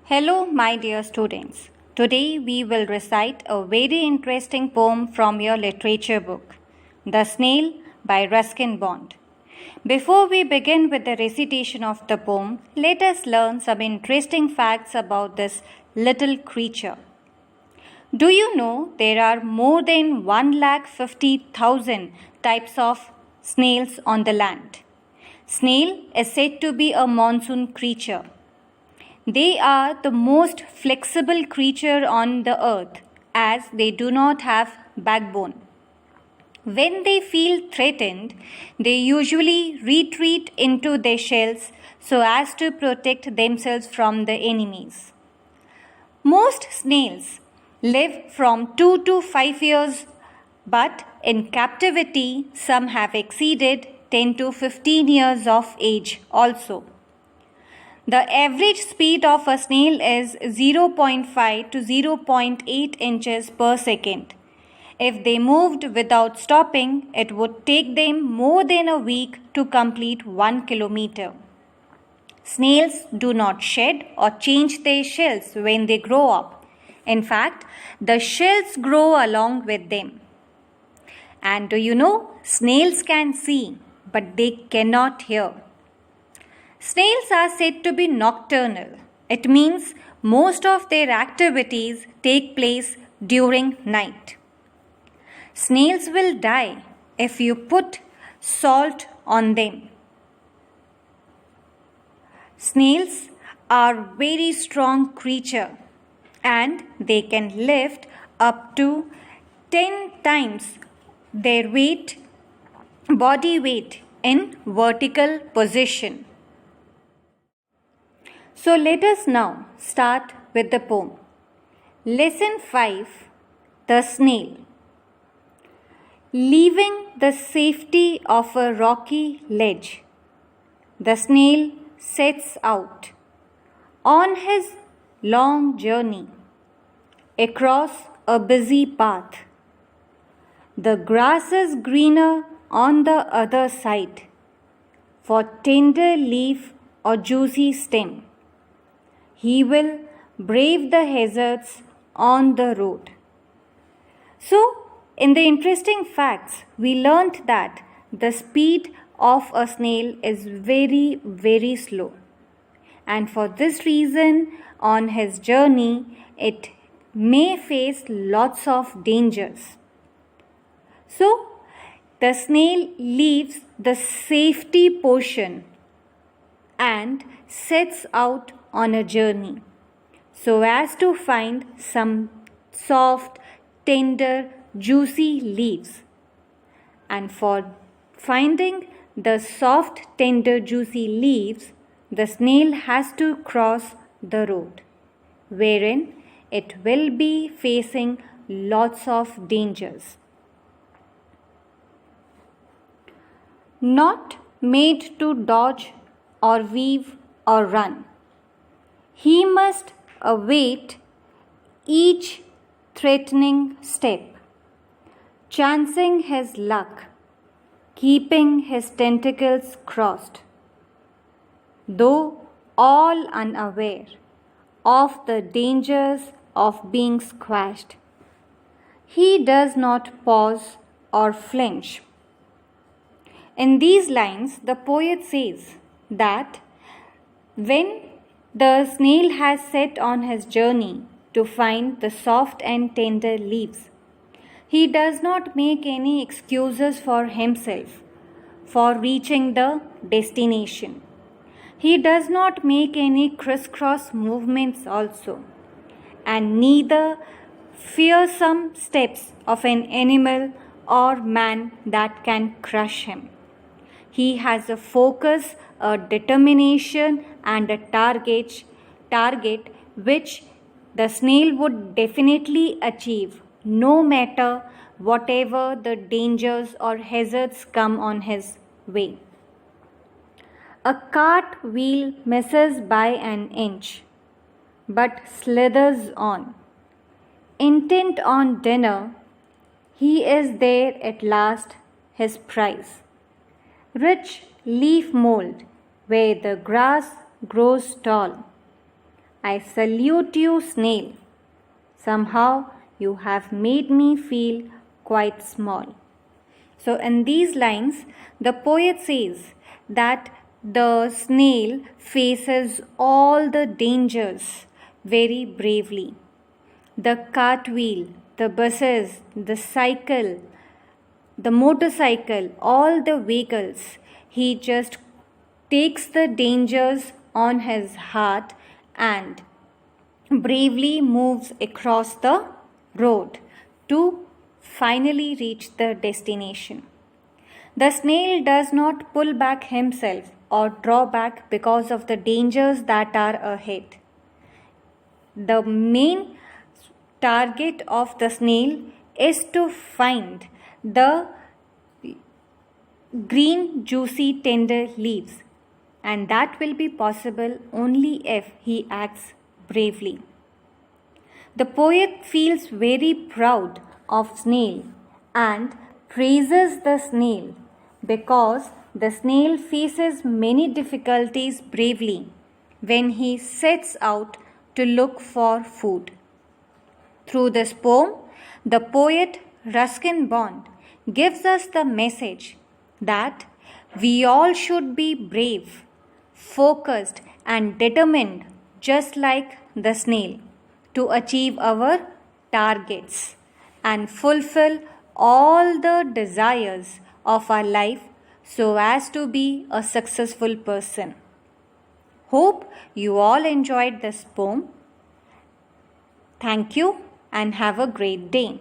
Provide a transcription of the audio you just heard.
Hello, my dear students. Today we will recite a very interesting poem from your literature book, The Snail by Ruskin Bond. Before we begin with the recitation of the poem, let us learn some interesting facts about this little creature. Do you know there are more than 150,000 types of snails on the land? Snail is said to be a monsoon creature. They are the most flexible creature on the earth as they do not have backbone. When they feel threatened, they usually retreat into their shells so as to protect themselves from the enemies. Most snails live from 2 to 5 years, but in captivity, some have exceeded 10 to 15 years of age also. The average speed of a snail is 0.5 to 0.8 inches per second. If they moved without stopping, it would take them more than a week to complete 1 kilometer. Snails do not shed or change their shells when they grow up. In fact, the shells grow along with them. And do you know, snails can see, but they cannot hear. Snails are said to be nocturnal. It means most of their activities take place during night. Snails will die if you put salt on them. Snails are very strong creature and they can lift up to 10 times their body weight in vertical position. So let us now start with the poem. Lesson 5, The Snail. Leaving the safety of a rocky ledge, the snail sets out on his long journey across a busy path. The grass is greener on the other side for tender leaf or juicy stem. He will brave the hazards on the road. So, in the interesting facts, we learnt that the speed of a snail is very, very slow. And for this reason, on his journey, it may face lots of dangers. So, the snail leaves the safety portion and sets out on a journey so as to find some soft, tender, juicy leaves. And for finding the soft, tender, juicy leaves, the snail has to cross the road, wherein it will be facing lots of dangers. Not made to dodge or weave or run. He must await each threatening step, chancing his luck, keeping his tentacles crossed. Though all unaware of the dangers of being squashed, he does not pause or flinch. In these lines, the poet says that when the snail has set on his journey to find the soft and tender leaves, he does not make any excuses for himself for reaching the destination. He does not make any crisscross movements also, and neither fearsome steps of an animal or man that can crush him. He has a focus, a determination, and a target which the snail would definitely achieve, no matter whatever the dangers or hazards come on his way. A cart wheel misses by an inch, but slithers on. Intent on dinner, he is there at last, his prize. Rich leaf mold where the grass grows tall, I salute you, Snail. Somehow you have made me feel quite small. So, in these lines, the poet says that the snail faces all the dangers very bravely. The cartwheel, the buses, the cycle, the motorcycle, all the vehicles, he just takes the dangers on his heart and bravely moves across the road to finally reach the destination. The snail does not pull back himself or draw back because of the dangers that are ahead. The main target of the snail is to find the green, juicy, tender leaves, and that will be possible only if he acts bravely. The poet feels very proud of Snail and praises the snail because the snail faces many difficulties bravely when he sets out to look for food. Through this poem, the poet Ruskin Bond gives us the message that we all should be brave, focused, and determined, just like the snail, to achieve our targets and fulfill all the desires of our life so as to be a successful person. Hope you all enjoyed this poem. Thank you and have a great day.